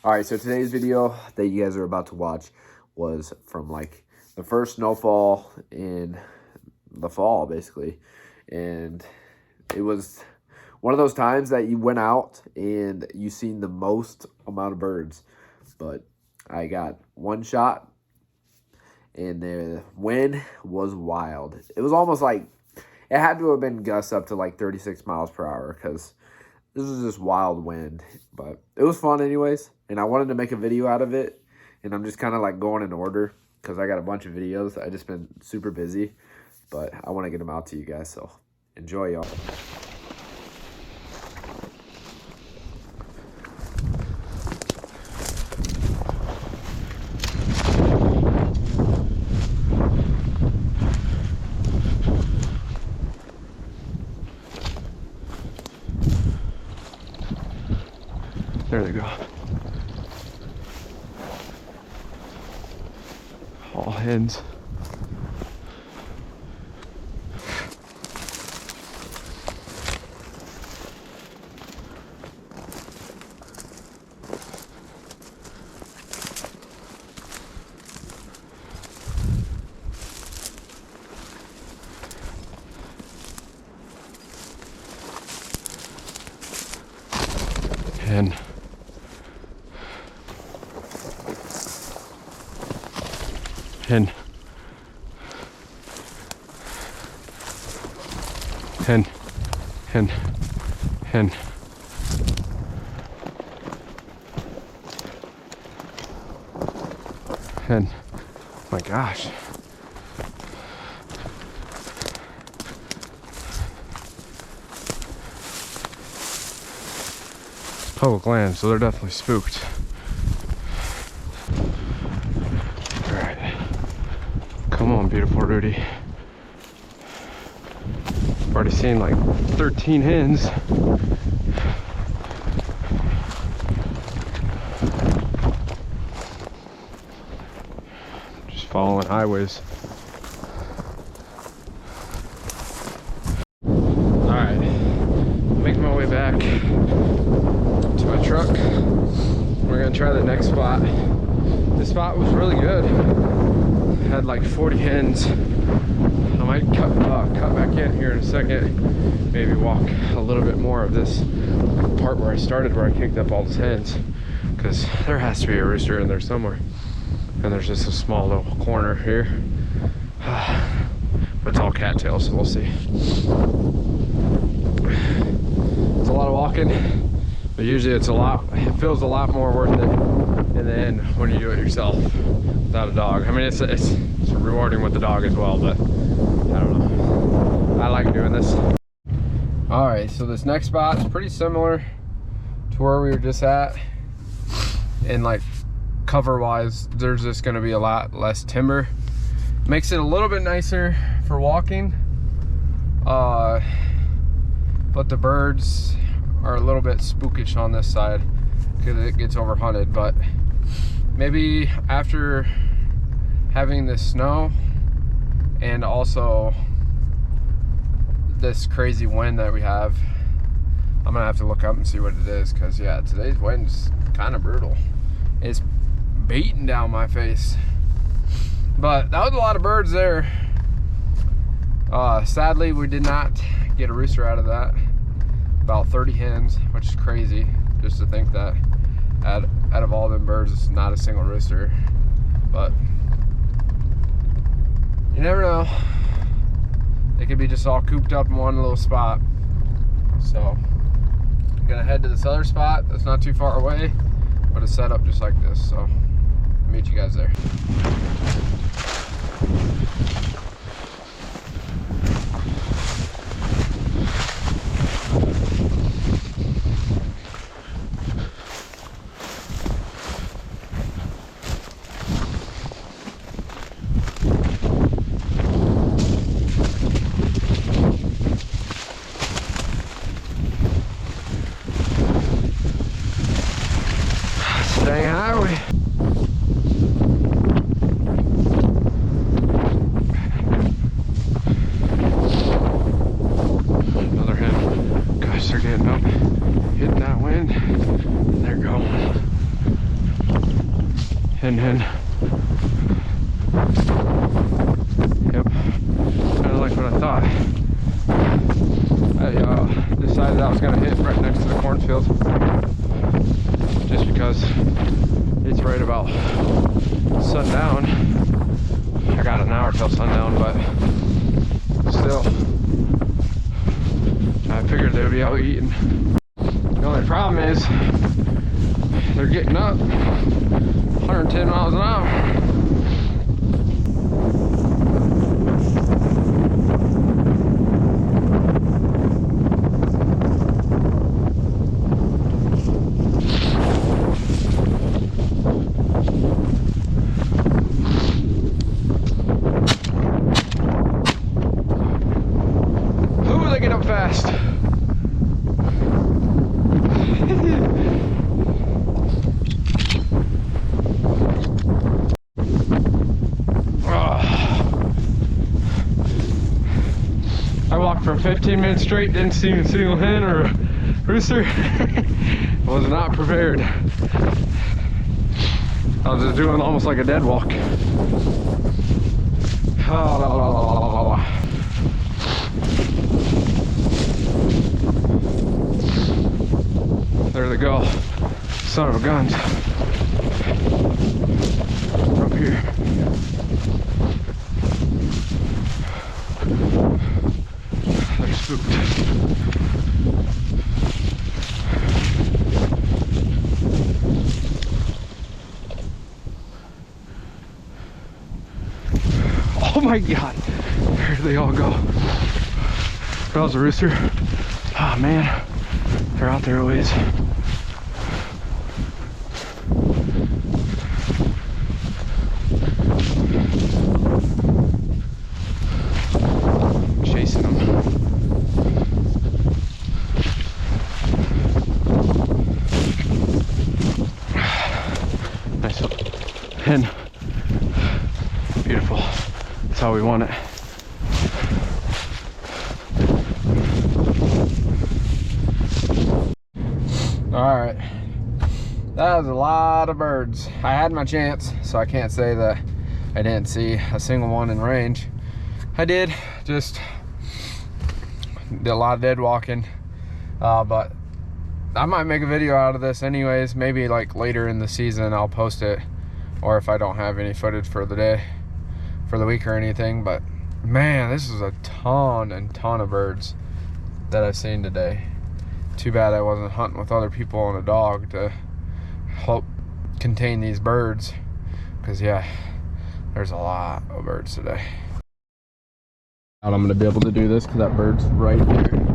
All right, so today's video that you guys are about to watch was from like the first snowfall in the fall, basically. And it was one of those times that you went out and you seen the most amount of birds. But I got one shot and the wind was wild. It was almost like it had to have been gusts up to like 36 miles per hour because this was just wild wind. But it was fun anyways, and I wanted to make a video out of it, and I'm just kind of like going in order because I got a bunch of videos. I just been super busy, but I want to get them out to you guys, so enjoy, y'all. There they go. All hens. Hen. Hen. Hen. Hen. Hen. Hen. My gosh. It's public land, so they're definitely spooked. Come on, beautiful Rudy. I've already seen like 13 hens. Just following highways. Alright, making my way back to my truck. We're gonna try the next spot. This spot was really good. Had like 40 hens. I might cut back in here in a second, maybe walk a little bit more of this part where I started, where I kicked up all those hens, because there has to be a rooster in there somewhere, and there's just a small little corner here. But it's all cattails, so we'll see. It's a lot of walking, but usually it feels a lot more worth it in the end when you do it yourself without a dog. I mean, it's rewarding with the dog as well, but I don't know. I like doing this. All right, so this next spot is pretty similar to where we were just at, and like cover wise, there's just going to be a lot less timber. Makes it a little bit nicer for walking, but the birds are a little bit spookish on this side because it gets overhunted. But maybe after having this snow and also this crazy wind that we have, I'm gonna have to look up and see what it is, because yeah, today's wind's kind of brutal. It's beating down my face. But that was a lot of birds there. Sadly, we did not get a rooster out of that. About 30 hens, which is crazy just to think that out of all them birds, it's not a single rooster. But you never know. They could be just all cooped up in one little spot. So I'm gonna head to this other spot that's not too far away, but it's set up just like this. So I'll meet you guys there. Dang highway. Another hen. Gosh, they're getting up, hitting that wind, and they're going. And then, yep, kind of like what I thought. I decided I was going to hit right next to the cornfield, just because it's right about sundown. I got an hour till sundown, but still, I figured they'd be out eating. The only problem is they're getting up 110 miles an hour. Ooh, they get up fast. I walked for 15 minutes straight, didn't see a single hen or a rooster. Was not prepared. I was just doing almost like a dead walk. There they go. Son of a guns. Up here. They're spooked. Oh my God, there they all go. That was a rooster. Oh man, they're out there a ways. Chasing them. Nice hen. Beautiful. That's how we want it. All right, that was a lot of birds. I had my chance, so I can't say that I didn't see a single one in range. I did, just did a lot of dead walking, but I might make a video out of this anyways. Maybe like later in the season I'll post it, or if I don't have any footage for the day, for the week or anything. But man, this is a ton and ton of birds that I've seen today. Too bad I wasn't hunting with other people and a dog to help contain these birds, because yeah, there's a lot of birds today. I'm gonna be able to do this because that bird's right there.